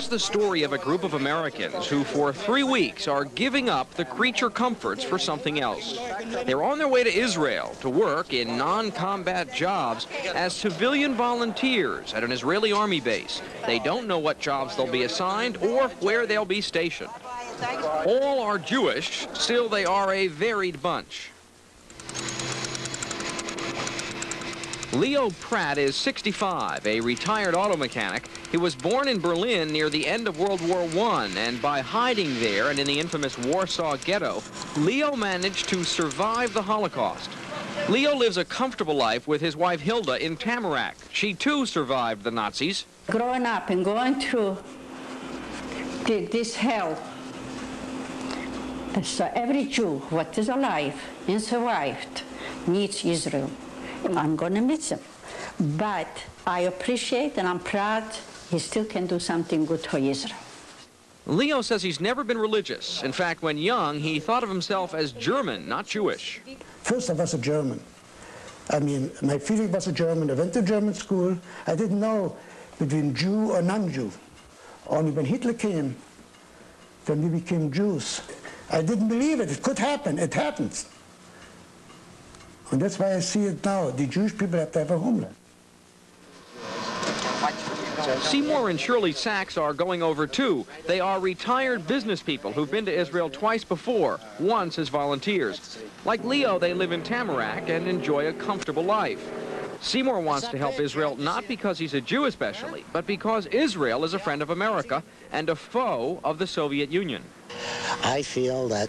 is the story of a group of Americans who for 3 weeks are giving up the creature comforts for something else. They're on their way to Israel to work in non-combat jobs as civilian volunteers at an Israeli army base. They don't know what jobs they'll be assigned or where they'll be stationed. All are Jewish, still they are a varied bunch. Leo Pratt is 65, a retired auto mechanic. He was born in Berlin near the end of World War I, and by hiding there and in the infamous Warsaw Ghetto, Leo managed to survive the Holocaust. Leo lives a comfortable life with his wife Hilda in Tamarack. She too survived the Nazis. Growing up and going through this hell, so every Jew what is alive and survived needs Israel. I'm going to miss him. But I appreciate and I'm proud he still can do something good for Israel. Leo says he's never been religious. In fact, when young, he thought of himself as German, not Jewish. First, I was a German. I mean, my feeling was a German. I went to German school. I didn't know between Jew or non-Jew. Only when Hitler came, then we became Jews. I didn't believe it. It could happen. It happens. And that's why I see it now. The Jewish people have to have a homeland. Seymour and Shirley Sachs are going over too. They are retired business people who've been to Israel twice before, once as volunteers. Like Leo, they live in Tamarack and enjoy a comfortable life. Seymour wants to help Israel not because he's a Jew especially, but because Israel is a friend of America and a foe of the Soviet Union. I feel that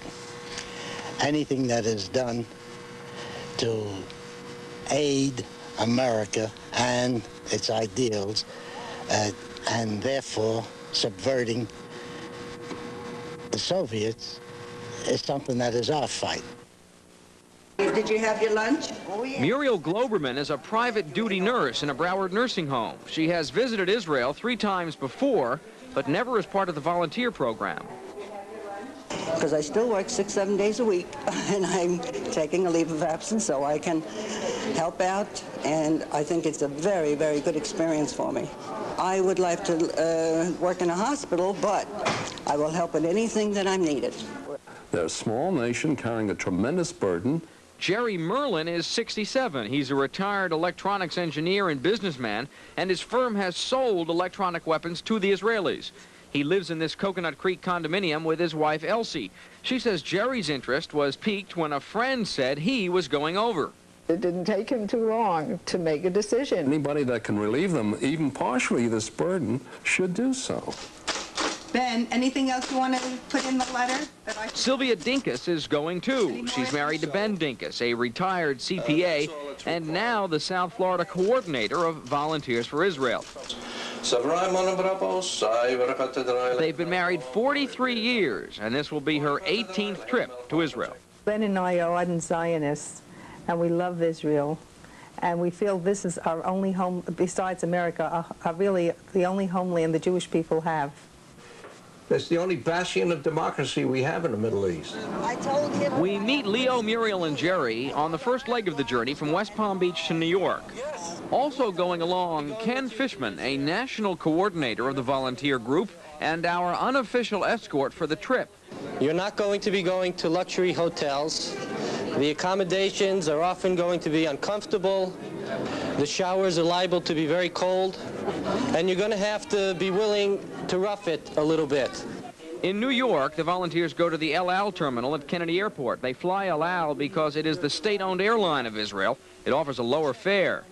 anything that is done to aid America and its ideals, and therefore subverting the Soviets, is something that is our fight. Did you have your lunch? Muriel Globerman is a private duty nurse in a Broward nursing home. She has visited Israel 3 times before, but never as part of the volunteer program. Because I still work 6-7 days a week, and I'm taking a leave of absence so I can help out, and I think it's a very, very good experience for me. I would like to work in a hospital, but I will help with anything that I'm needed. They're a small nation carrying a tremendous burden. Jerry Merlin is 67. He's a retired electronics engineer and businessman, and his firm has sold electronic weapons to the Israelis. He lives in this Coconut Creek condominium with his wife, Elsie. She says Jerry's interest was piqued when a friend said he was going over. It didn't take him too long to make a decision. Anybody that can relieve them, even partially, this burden, should do so. Ben, anything else you want to put in the letter? Sylvia Dinkus is going too. She's married to Ben Dinkus, a retired CPA, and now the South Florida coordinator of Volunteers for Israel. They've been married 43 years, and this will be her 18th trip to Israel. Ben and I are ardent Zionists, and we love Israel, and we feel this is our only home, besides America, really the only homeland the Jewish people have. It's the only bastion of democracy we have in the Middle East. We meet Leo, Muriel, and Jerry on the first leg of the journey from West Palm Beach to New York. Also going along, Ken Fishman, a national coordinator of the volunteer group and our unofficial escort for the trip. You're not going to be going to luxury hotels. The accommodations are often going to be uncomfortable. The showers are liable to be very cold. And you're going to have to be willing to rough it a little bit. In New York, the volunteers go to the El Al terminal at Kennedy Airport. They fly El Al because it is the state-owned airline of Israel. It offers a lower fare.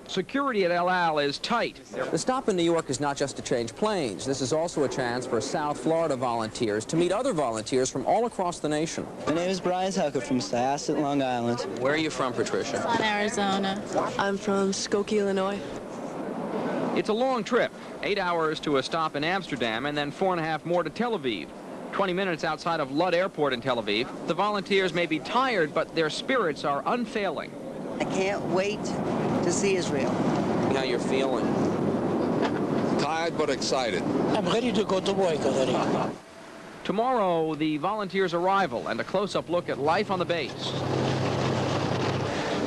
Security at El Al is tight. The stop in New York is not just to change planes. This is also a chance for South Florida volunteers to meet other volunteers from all across the nation. My name is Brian Tucker from Syosset, Long Island. Where are you from, Patricia? From Arizona. I'm from Skokie, Illinois. It's a long trip, 8 hours to a stop in Amsterdam and then 4.5 more to Tel Aviv. 20 minutes outside of Lud Airport in Tel Aviv. The volunteers may be tired, but their spirits are unfailing. I can't wait to see Israel. How you're feeling? Tired but excited. I'm ready to go to work already. Tomorrow, the volunteers' arrival and a close-up look at life on the base.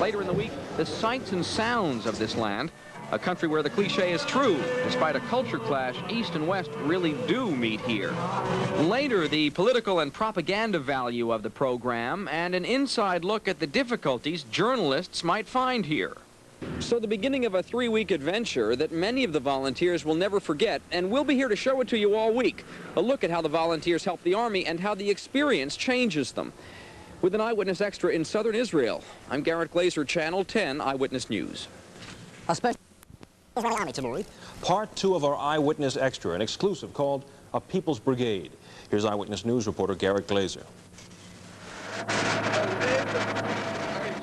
Later in the week, the sights and sounds of this land. A country where the cliche is true. Despite a culture clash, East and West really do meet here. Later, the political and propaganda value of the program and an inside look at the difficulties journalists might find here. So the beginning of a 3-week adventure that many of the volunteers will never forget, and we'll be here to show it to you all week. A look at how the volunteers help the Army and how the experience changes them. With an Eyewitness Extra in southern Israel, I'm Garrett Glazer, Channel 10 Eyewitness News. A special Part 2 of our Eyewitness Extra, an exclusive called A People's Brigade. Here's Eyewitness News reporter Garrett Glazer.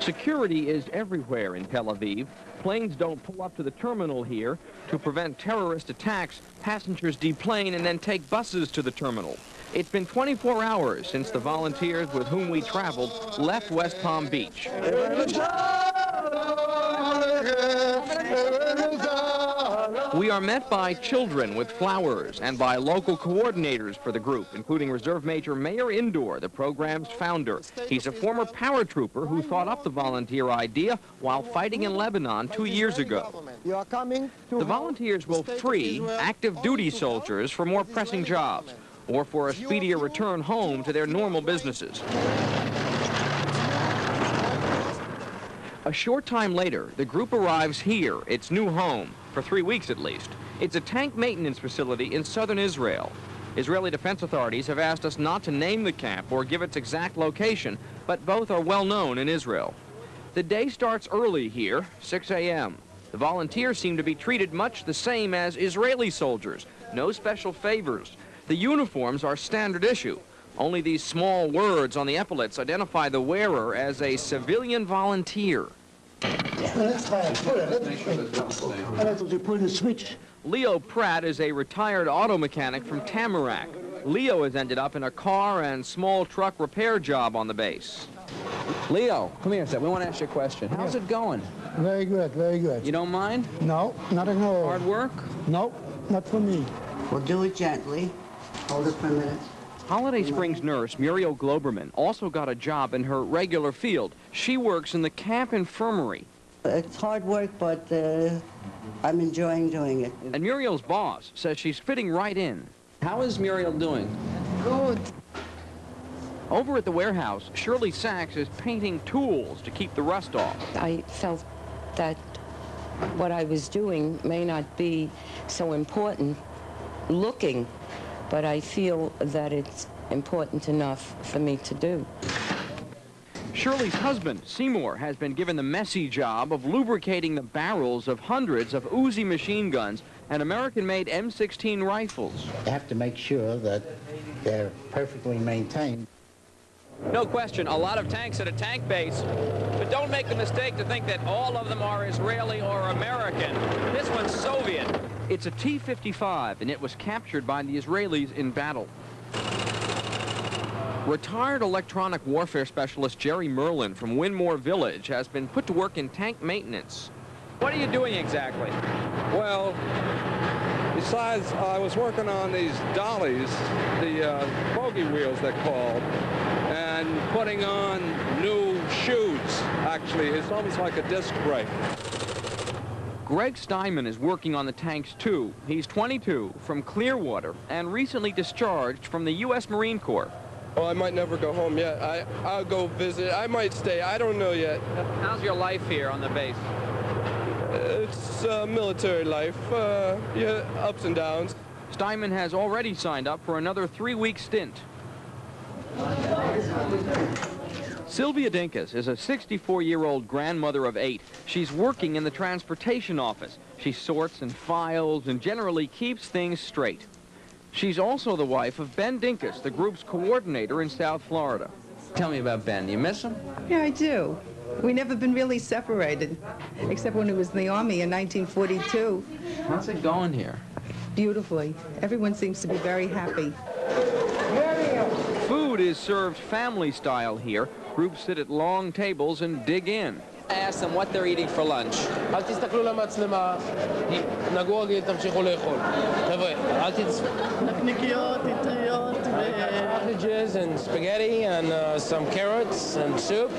Security is everywhere in Tel Aviv. Planes don't pull up to the terminal here. To prevent terrorist attacks, passengers deplane and then take buses to the terminal. It's been 24 hours since the volunteers with whom we traveled left West Palm Beach. We are met by children with flowers and by local coordinators for the group, including Reserve Major Meir Indoor, the program's founder. He's a former paratrooper who thought up the volunteer idea while fighting in Lebanon 2 years ago. The volunteers will free active duty soldiers for more pressing jobs or for a speedier return home to their normal businesses. A short time later, the group arrives here, its new home, for 3 weeks at least. It's a tank maintenance facility in southern Israel. Israeli defense authorities have asked us not to name the camp or give its exact location, but both are well known in Israel. The day starts early here, 6 a.m. The volunteers seem to be treated much the same as Israeli soldiers. No special favors. The uniforms are standard issue. Only these small words on the epaulets identify the wearer as a civilian volunteer. Leo Pratt is a retired auto mechanic from Tamarack. Leo has ended up in a car and small truck repair job on the base. Leo, come here a sec. We want to ask you a question. How's it going? Very good, very good. You don't mind? No, not at all. Hard work? No, not for me. We'll do it gently. Hold it for a minute. Holiday Springs nurse Muriel Globerman also got a job in her regular field. She works in the camp infirmary. It's hard work, but I'm enjoying doing it. And Muriel's boss says she's fitting right in. How is Muriel doing? Good. Over at the warehouse, Shirley Sachs is painting tools to keep the rust off. I felt that what I was doing may not be so important looking, but I feel that it's important enough for me to do. Shirley's husband, Seymour, has been given the messy job of lubricating the barrels of hundreds of Uzi machine guns and American-made M16 rifles. You have to make sure that they're perfectly maintained. No question, a lot of tanks at a tank base, but don't make the mistake to think that all of them are Israeli or American. This one's Soviet. It's a T-55, and it was captured by the Israelis in battle. Retired electronic warfare specialist Jerry Merlin from Winmore Village has been put to work in tank maintenance. What are you doing exactly? Well, besides, I was working on these dollies, the bogey wheels they're called, and putting on new shoes, actually. It's almost like a disc brake. Greg Steinman is working on the tanks too. He's 22, from Clearwater, and recently discharged from the U.S. Marine Corps. Oh, I might never go home yet. I'll go visit. I might stay. I don't know yet. How's your life here on the base? It's military life. Yeah, ups and downs. Steinman has already signed up for another 3-week stint. Sylvia Dinkus is a 64-year-old grandmother of 8. She's working in the transportation office. She sorts and files and generally keeps things straight. She's also the wife of Ben Dinkus, the group's coordinator in South Florida. Tell me about Ben. Do you miss him? Yeah, I do. We've never been really separated, except when he was in the Army in 1942. How's it going here? Beautifully. Everyone seems to be very happy. Food is served family style here. Groups sit at long tables and dig in. I asked them what they're eating for lunch. אל תסתכלו למצלמה, נגעו רגיל, תמשיכו לאכול. חבר'ה, אל תצפו. נקניקיות, טריות, sausages and spaghetti and some carrots and soup.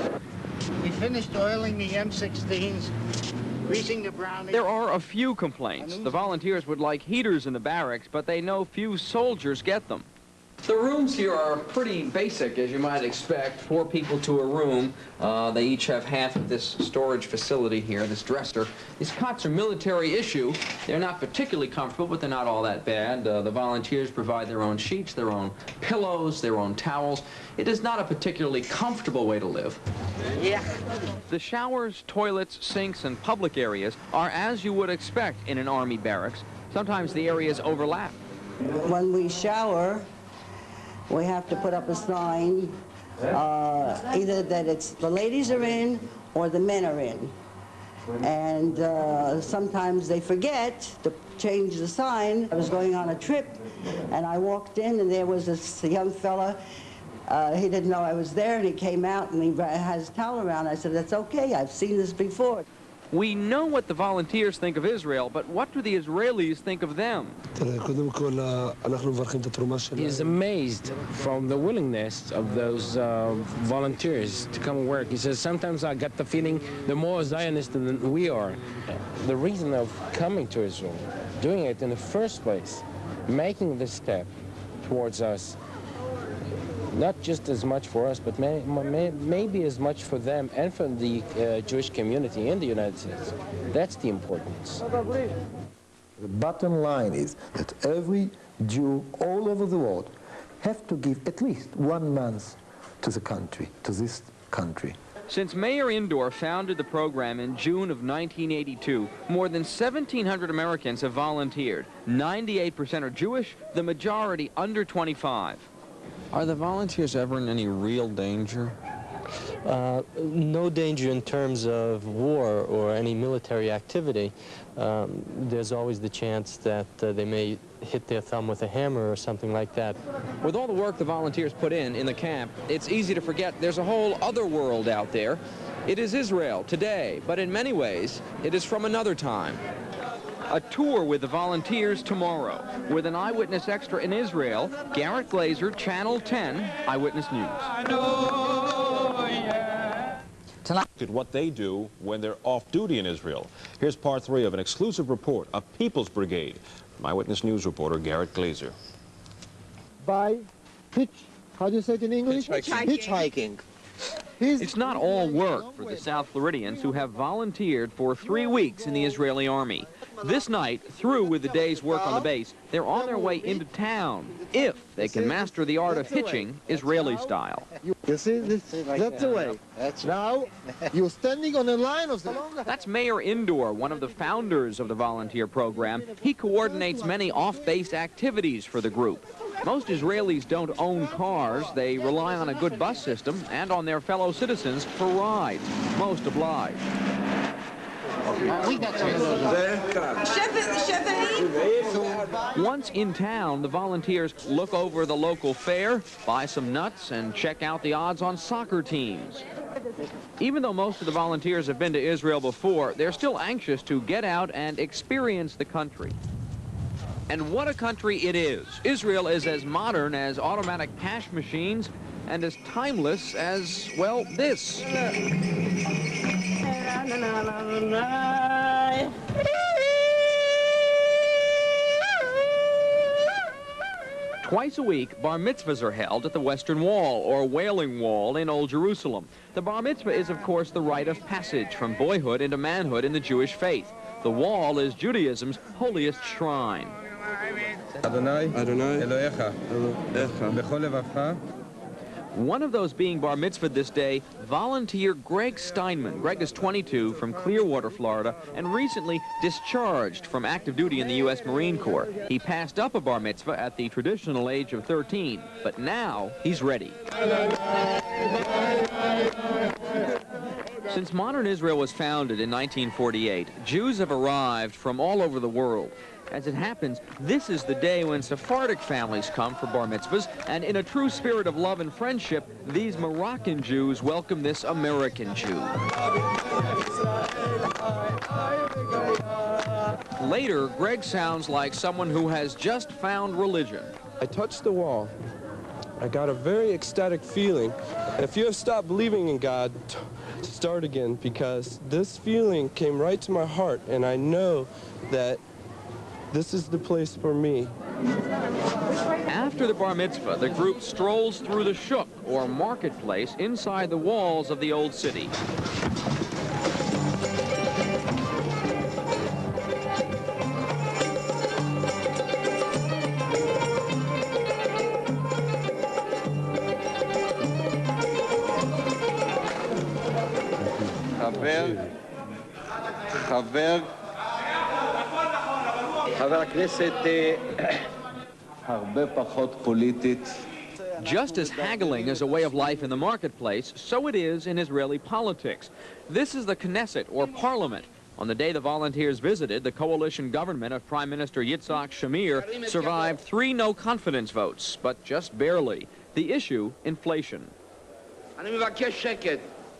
We finished oiling the M16s There are a few complaints. The volunteers would like heaters in the barracks, but they know few soldiers get them. The rooms here are pretty basic, as you might expect. 4 people to a room. They each have half of this storage facility here, this dresser. These cots are military issue. They're not particularly comfortable, but they're not all that bad. The volunteers provide their own sheets, their own pillows, their own towels. It is not a particularly comfortable way to live. Yeah. The showers, toilets, sinks, and public areas are as you would expect in an Army barracks. Sometimes the areas overlap. When we shower, we have to put up a sign, either that it's the ladies are in or the men are in. And sometimes they forget to change the sign. I was going on a trip, and I walked in, and there was this young fella. He didn't know I was there, and he came out, and he had his towel around. I said, "That's okay, I've seen this before." We know what the volunteers think of Israel, but what do the Israelis think of them? He's amazed from the willingness of those volunteers to come and work. He says, sometimes I get the feeling they're more Zionist than we are. The reason of coming to Israel, doing it in the first place, making this step towards us, not just as much for us, but maybe as much for them and for the Jewish community in the United States. That's the importance. The bottom line is that every Jew all over the world have to give at least 1 month to the country, to this country. Since Mayor Indoor founded the program in June of 1982, more than 1,700 Americans have volunteered. 98% are Jewish, the majority under 25. Are the volunteers ever in any real danger? No danger in terms of war or any military activity. There's always the chance that they may hit their thumb with a hammer or something like that. With all the work the volunteers put in the camp, it's easy to forget there's a whole other world out there. It is Israel today, but in many ways, it is from another time. A tour with the volunteers tomorrow. With an Eyewitness Extra in Israel, Garrett Glazer, Channel 10, Eyewitness News. Tonight, at what they do when they're off duty in Israel. Here's part 3 of an exclusive report, A People's Brigade. From Eyewitness News reporter Garrett Glazer. How do you say it in English? Hitchhiking. It's not all work for the South Floridians who have volunteered for 3 weeks in the Israeli Army. This night, through with the day's work on the base, they're on their way into town, if they can master the art of hitching Israeli style. You see, that's the way. Now, you're standing on a line of the... That's Mayor Indoor, one of the founders of the volunteer program. He coordinates many off-base activities for the group. Most Israelis don't own cars. They rely on a good bus system and on their fellow citizens for rides. Most oblige. Once in town, the volunteers look over the local fair, buy some nuts, and check out the odds on soccer teams. Even though most of the volunteers have been to Israel before, they're still anxious to get out and experience the country. And what a country it is. Israel is as modern as automatic cash machines and as timeless as, well, this. Twice a week, bar mitzvahs are held at the Western Wall, or Wailing Wall, in Old Jerusalem. The bar mitzvah is, of course, the rite of passage from boyhood into manhood in the Jewish faith. The wall is Judaism's holiest shrine. Adonai, Adonai, Elohecha, bechol levavcha. One of those being bar mitzvah this day, volunteer Greg Steinman. Greg is 22 from Clearwater, Florida, and recently discharged from active duty in the U.S. Marine Corps. He passed up a bar mitzvah at the traditional age of 13, but now he's ready. Since modern Israel was founded in 1948, Jews have arrived from all over the world. As it happens, this is the day when Sephardic families come for bar mitzvahs, and in a true spirit of love and friendship, these Moroccan Jews welcome this American Jew. Later, Greg sounds like someone who has just found religion. I touched the wall, I got a very ecstatic feeling. If you have stopped believing in God, start again, because this feeling came right to my heart, and I know that this is the place for me. After the bar mitzvah, the group strolls through the shuk, or marketplace, inside the walls of the old city. Just as haggling is a way of life in the marketplace, so it is in Israeli politics. This is the Knesset, or parliament. On the day the volunteers visited, the coalition government of Prime Minister Yitzhak Shamir survived 3 no-confidence votes, but just barely. The issue, inflation.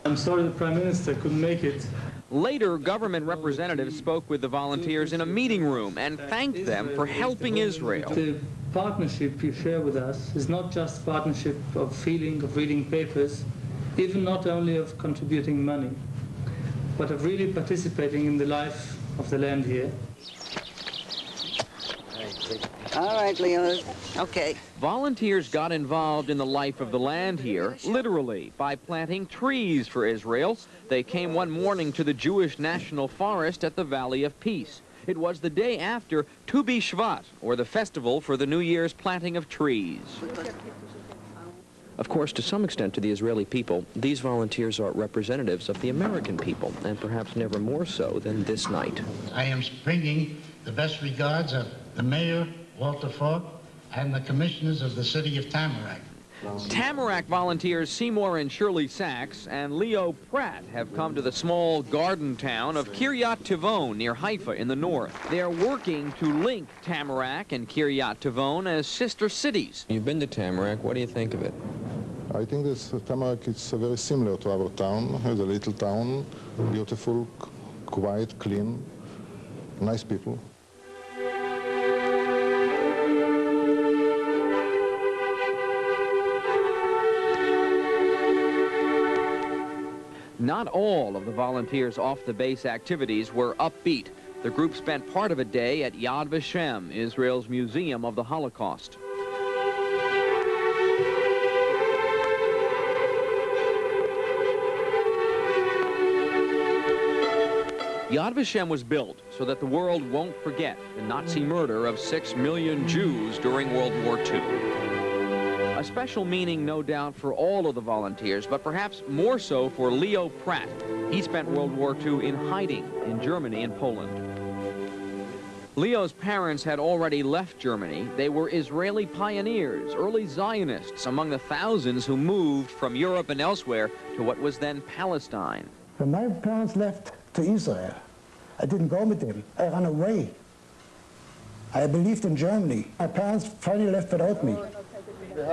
I'm sorry the Prime Minister couldn't make it. Later, government representatives spoke with the volunteers in a meeting room and thanked them for helping Israel. The partnership you share with us is not just partnership of feeling, of reading papers, even not only of contributing money, but of really participating in the life of the land here. All right, Leo. Okay. Volunteers got involved in the life of the land here, literally, by planting trees for Israel. They came one morning to the Jewish National Forest at the Valley of Peace. It was the day after Tu B'Shvat, or the festival for the New Year's planting of trees. Of course, to some extent, to the Israeli people, these volunteers are representatives of the American people, and perhaps never more so than this night. I am bringing the best regards of the mayor, Walter Falk, and the commissioners of the city of Tamarack. Tamarack volunteers Seymour and Shirley Sachs and Leo Pratt have come to the small garden town of Kiryat Tivon near Haifa in the north. They are working to link Tamarack and Kiryat Tivon as sister cities. You've been to Tamarack. What do you think of it? I think this Tamarack is very similar to our town. It's a little town, beautiful, quiet, clean, nice people. Not all of the volunteers' off-the-base activities were upbeat. The group spent part of a day at Yad Vashem, Israel's Museum of the Holocaust. Yad Vashem was built so that the world won't forget the Nazi murder of 6 million Jews during World War II. A special meaning, no doubt, for all of the volunteers, but perhaps more so for Leo Pratt. He spent World War II in hiding in Germany and Poland. Leo's parents had already left Germany. They were Israeli pioneers, early Zionists, among the thousands who moved from Europe and elsewhere to what was then Palestine. When my parents left to Israel, I didn't go with them. I ran away. I believed in Germany. My parents finally left without me.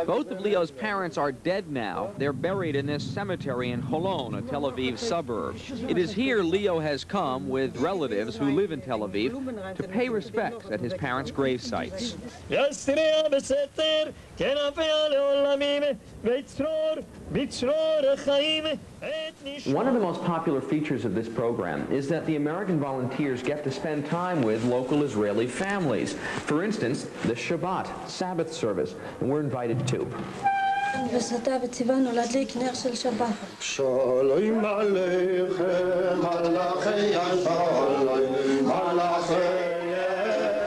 Both of Leo's parents are dead now. They're buried in this cemetery in Holon, a Tel Aviv suburb. It is here Leo has come with relatives who live in Tel Aviv to pay respects at his parents' grave sites. One of the most popular features of this program is that the American volunteers get to spend time with local Israeli families. For instance, the Shabbat, Sabbath service, and we're invited too.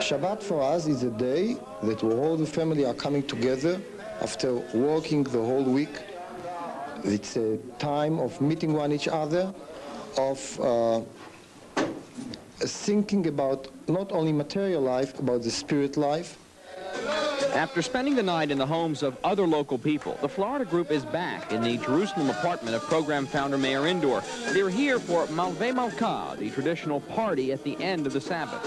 Shabbat for us is a day that all the family are coming together after working the whole week. It's a time of meeting each other, of thinking about not only material life, about the spirit life. After spending the night in the homes of other local people, the Florida group is back in the Jerusalem apartment of program founder Mayor Indoor. They're here for Malveh Malkah, the traditional party at the end of the Sabbath.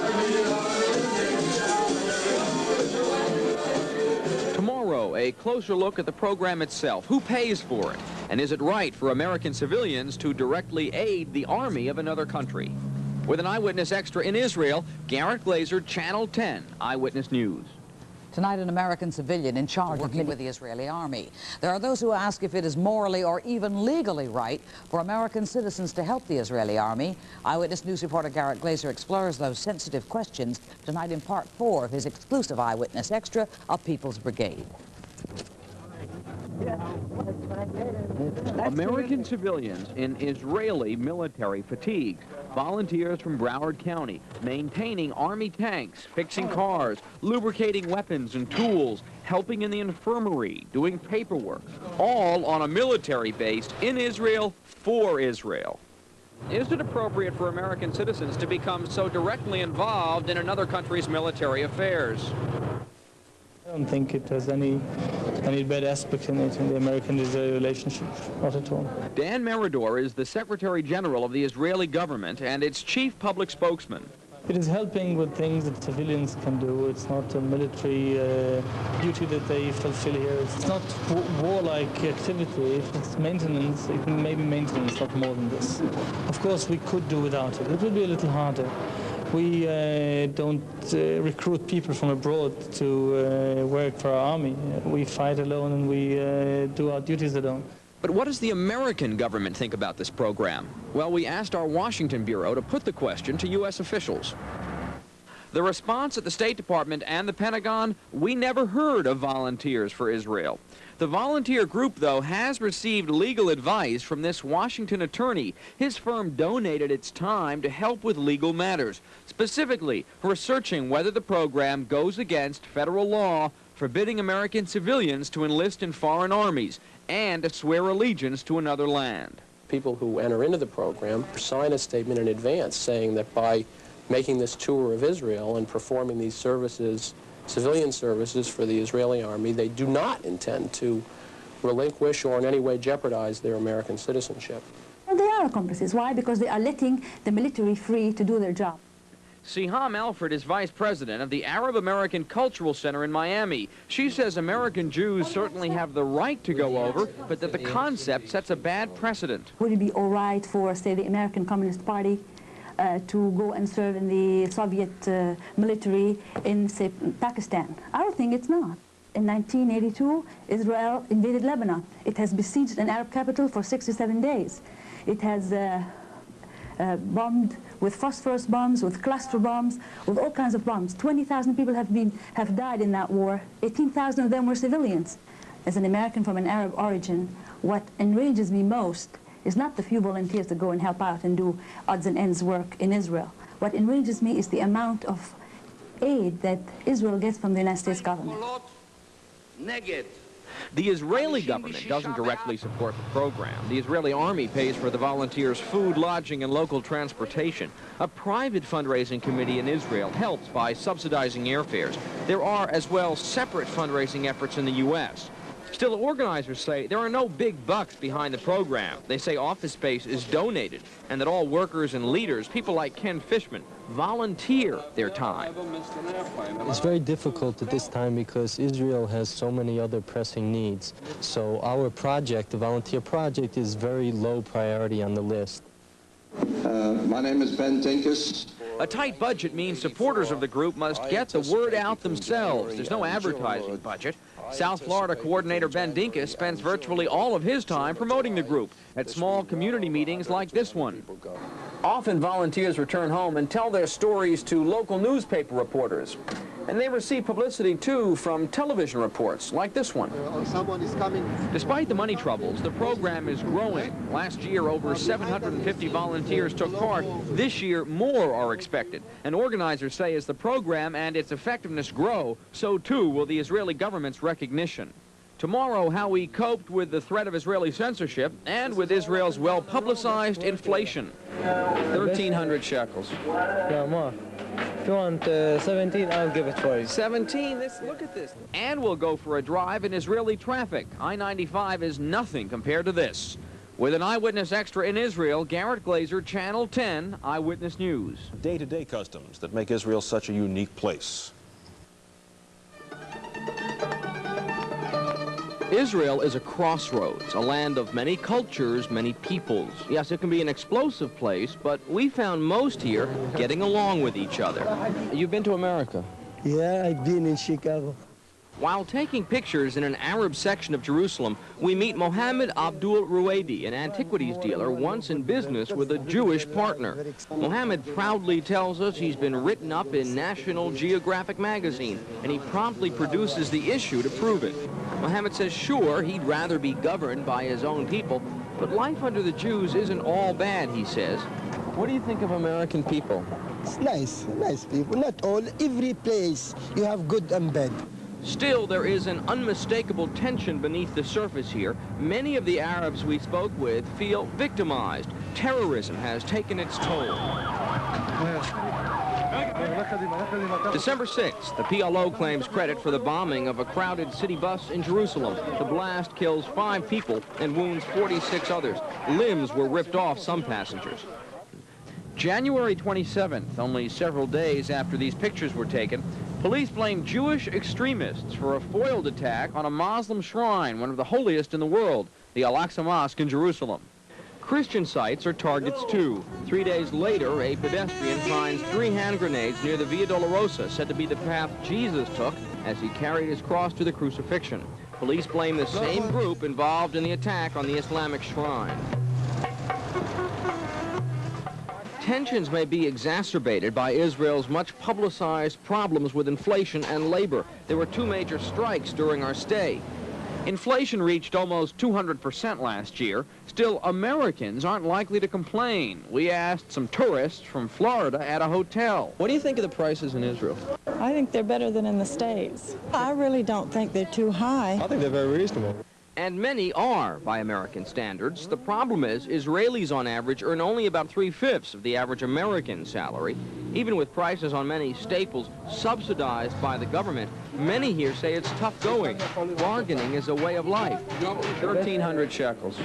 Tomorrow, a closer look at the program itself. Who pays for it? And is it right for American civilians to directly aid the army of another country? With an Eyewitness Extra in Israel, Garrett Glazer, Channel 10, Eyewitness News. Tonight, an American civilian in charge of working with the Israeli army. There are those who ask if it is morally or even legally right for American citizens to help the Israeli army. Eyewitness News reporter Garrett Glazer explores those sensitive questions tonight in part 4 of his exclusive Eyewitness Extra, A People's Brigade. American civilians in Israeli military fatigues. Volunteers from Broward County maintaining Army tanks, fixing cars, lubricating weapons and tools, helping in the infirmary, doing paperwork, all on a military base in Israel for Israel. Is it appropriate for American citizens to become so directly involved in another country's military affairs? I don't think it has any bad aspect in it, in the American-Israeli relationship, not at all. Dan Meridor is the Secretary General of the Israeli government and its chief public spokesman. It is helping with things that civilians can do. It's not a military duty that they fulfill here. It's not warlike activity. If it's maintenance, it may be maintenance, not more than this. Of course, we could do without it. It would be a little harder. We don't recruit people from abroad to work for our army. We fight alone and we do our duties alone. But what does the American government think about this program? Well, we asked our Washington bureau to put the question to U.S. officials. The response at the State Department and the Pentagon, we never heard of Volunteers for Israel. The volunteer group, though, has received legal advice from this Washington attorney. His firm donated its time to help with legal matters, specifically researching whether the program goes against federal law forbidding American civilians to enlist in foreign armies and to swear allegiance to another land. People who enter into the program sign a statement in advance saying that by making this tour of Israel and performing these services, civilian services for the Israeli army, they do not intend to relinquish or in any way jeopardize their American citizenship. Well, they are accomplices. Why? Because they are letting the military free to do their job. Siham Alfred is vice president of the Arab American Cultural Center in Miami. She says American Jews certainly have the right to go over, but that the concept sets a bad precedent. Would it be all right for, say, the American Communist Party to go and serve in the Soviet military in, say, Pakistan? I don't think it's not. In 1982, Israel invaded Lebanon. It has besieged an Arab capital for 67 days. It has bombed with phosphorus bombs, with cluster bombs, with all kinds of bombs. 20,000 people have died in that war. 18,000 of them were civilians. As an American from an Arab origin, what enrages me most is not the few volunteers that go and help out and do odds and ends work in Israel. What enrages me is the amount of aid that Israel gets from the United States government. The Israeli government doesn't directly support the program. The Israeli army pays for the volunteers' food, lodging, and local transportation. A private fundraising committee in Israel helps by subsidizing airfares. There are, as well, separate fundraising efforts in the U.S. Still, organizers say there are no big bucks behind the program. They say office space is donated, and that all workers and leaders, people like Ken Fishman, volunteer their time. It's very difficult at this time because Israel has so many other pressing needs. So our project, the volunteer project, is very low priority on the list. My name is Ben Dinkus. A tight budget means supporters of the group must get the word out themselves. There's no advertising budget. South Florida coordinator Ben Dinkus spends virtually all of his time promoting the group at small community meetings like this one. Often volunteers return home and tell their stories to local newspaper reporters. And they receive publicity, too, from television reports like this one. Someone is coming. Despite the money troubles, the program is growing. Last year, over 750 volunteers took part. This year, more are expected. And organizers say as the program and its effectiveness grow, so too will the Israeli government's recognition. Tomorrow, how we coped with the threat of Israeli censorship and with Israel's well-publicized inflation. 1,300 shekels. Yeah, more. If you want 17, I'll give it for you. 17? Look at this. And we'll go for a drive in Israeli traffic. I-95 is nothing compared to this. With an Eyewitness Extra in Israel, Garrett Glazer, Channel 10, Eyewitness News. Day-to-day customs that make Israel such a unique place. Israel is a crossroads, a land of many cultures, many peoples. Yes, it can be an explosive place, but we found most here getting along with each other. You've been to America? Yeah, I've been in Chicago. While taking pictures in an Arab section of Jerusalem, we meet Mohammed Abdul Ruwaidi, an antiquities dealer once in business with a Jewish partner. Mohammed proudly tells us he's been written up in National Geographic magazine, and he promptly produces the issue to prove it. Mohammed says sure, he'd rather be governed by his own people, but life under the Jews isn't all bad, he says. What do you think of American people? It's nice people. Not all, every place you have good and bad. Still, there is an unmistakable tension beneath the surface here. Many of the Arabs we spoke with feel victimized. Terrorism has taken its toll. December 6th, the PLO claims credit for the bombing of a crowded city bus in Jerusalem. The blast kills 5 people and wounds 46 others. Limbs were ripped off some passengers. January 27th, only several days after these pictures were taken, police blame Jewish extremists for a foiled attack on a Muslim shrine, one of the holiest in the world, the Al-Aqsa Mosque in Jerusalem. Christian sites are targets too. 3 days later, a pedestrian finds 3 hand grenades near the Via Dolorosa, said to be the path Jesus took as he carried his cross to the crucifixion. Police blame the same group involved in the attack on the Islamic shrine. Tensions may be exacerbated by Israel's much publicized problems with inflation and labor. There were 2 major strikes during our stay. Inflation reached almost 200% last year. Still, Americans aren't likely to complain. We asked some tourists from Florida at a hotel. What do you think of the prices in Israel? I think they're better than in the States. I really don't think they're too high. I think they're very reasonable. And many are, by American standards. The problem is, Israelis on average earn only about 3/5 of the average American salary. Even with prices on many staples subsidized by the government, many here say it's tough going. Bargaining is a way of life. 1,300 shekels.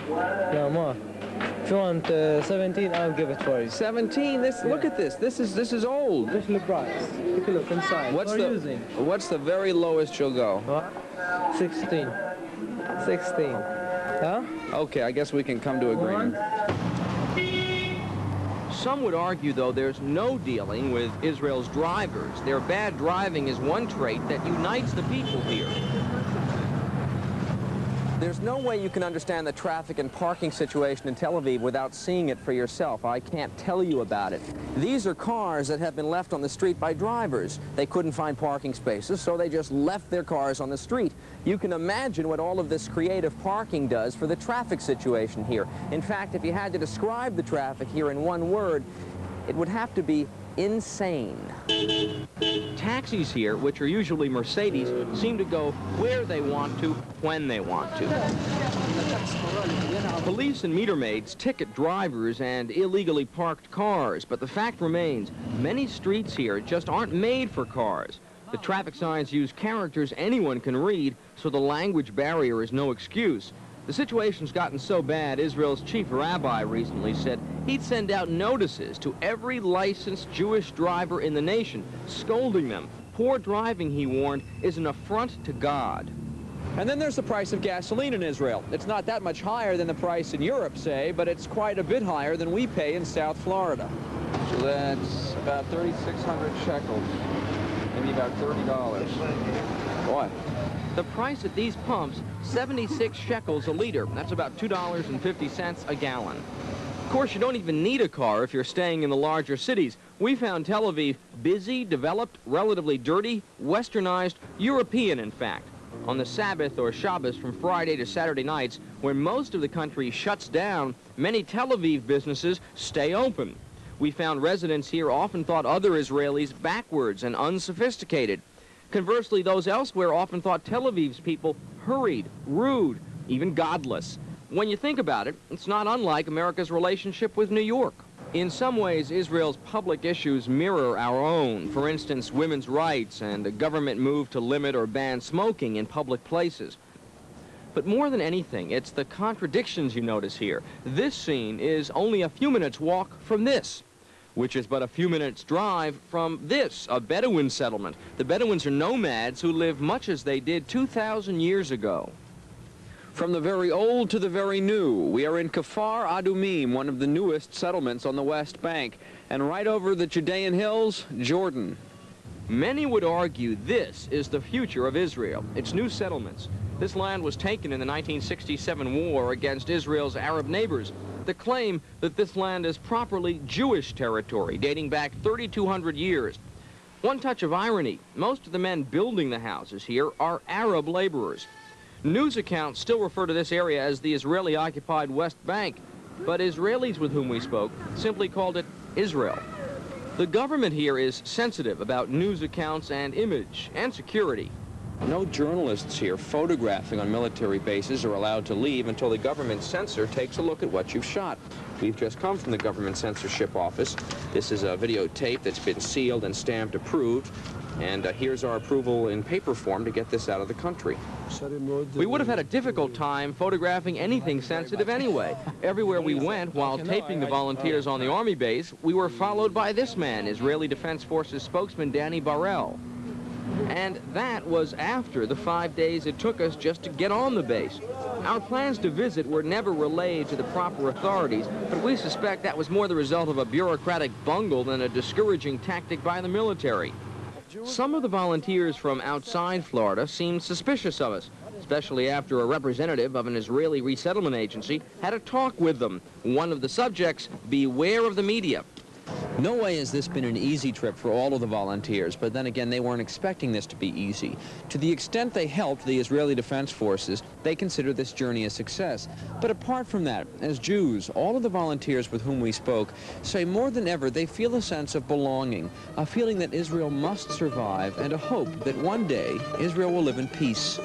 No more. If you want 17, I'll give it for you. 17? Look at this. This is old. This is the price. Take a look inside. What's the very lowest you'll go? 16. 16. Huh? Okay, I guess we can come to agreement. Some would argue, though, there's no dealing with Israel's drivers. Their bad driving is one trait that unites the people here. There's no way you can understand the traffic and parking situation in Tel Aviv without seeing it for yourself. I can't tell you about it. These are cars that have been left on the street by drivers. They couldn't find parking spaces, so they just left their cars on the street. You can imagine what all of this creative parking does for the traffic situation here. In fact, if you had to describe the traffic here in one word, it would have to be insane. Taxis here, which are usually Mercedes, seem to go where they want to, when they want to. Police and meter maids ticket drivers and illegally parked cars, but the fact remains, many streets here just aren't made for cars. The traffic signs use characters anyone can read, so the language barrier is no excuse. The situation's gotten so bad, Israel's chief rabbi recently said he'd send out notices to every licensed Jewish driver in the nation, scolding them. Poor driving, he warned, is an affront to God. And then there's the price of gasoline in Israel. It's not that much higher than the price in Europe, say, but it's quite a bit higher than we pay in South Florida. So that's about 3,600 shekels, maybe about $30. Boy. The price at these pumps, 76 shekels a liter. That's about $2.50 a gallon. Of course, you don't even need a car if you're staying in the larger cities. We found Tel Aviv busy, developed, relatively dirty, westernized, European, in fact. On the Sabbath or Shabbos from Friday to Saturday nights, when most of the country shuts down, many Tel Aviv businesses stay open. We found residents here often thought other Israelis backwards and unsophisticated. Conversely, those elsewhere often thought Tel Aviv's people hurried, rude, even godless. When you think about it, it's not unlike America's relationship with New York. In some ways, Israel's public issues mirror our own. For instance, women's rights and a government move to limit or ban smoking in public places. But more than anything, it's the contradictions you notice here. This scene is only a few minutes' walk from this, which is but a few minutes' drive from this, a Bedouin settlement. The Bedouins are nomads who live much as they did 2,000 years ago. From the very old to the very new, we are in Kfar Adumim, one of the newest settlements on the West Bank, and right over the Judean hills, Jordan. Many would argue this is the future of Israel, its new settlements. This land was taken in the 1967 war against Israel's Arab neighbors. The claim that this land is properly Jewish territory, dating back 3,200 years. One touch of irony, most of the men building the houses here are Arab laborers. News accounts still refer to this area as the Israeli-occupied West Bank, but Israelis with whom we spoke simply called it Israel. The government here is sensitive about news accounts and image and security. No journalists here photographing on military bases are allowed to leave until the government censor takes a look at what you've shot. We've just come from the government censorship office. This is a videotape that's been sealed and stamped approved. And here's our approval in paper form to get this out of the country. We would have had a difficult time photographing anything sensitive anyway. Everywhere we went while taping the volunteers on the Army base, we were followed by this man, Israeli Defense Forces spokesman Danny Barel. And that was after the 5 days it took us just to get on the base. Our plans to visit were never relayed to the proper authorities, but we suspect that was more the result of a bureaucratic bungle than a discouraging tactic by the military. Some of the volunteers from outside Florida seemed suspicious of us, especially after a representative of an Israeli resettlement agency had a talk with them. One of the subjects, beware of the media. No way has this been an easy trip for all of the volunteers, but then again, they weren't expecting this to be easy. To the extent they helped the Israeli Defense Forces, they consider this journey a success. But apart from that, as Jews, all of the volunteers with whom we spoke say more than ever they feel a sense of belonging, a feeling that Israel must survive, and a hope that one day Israel will live in peace.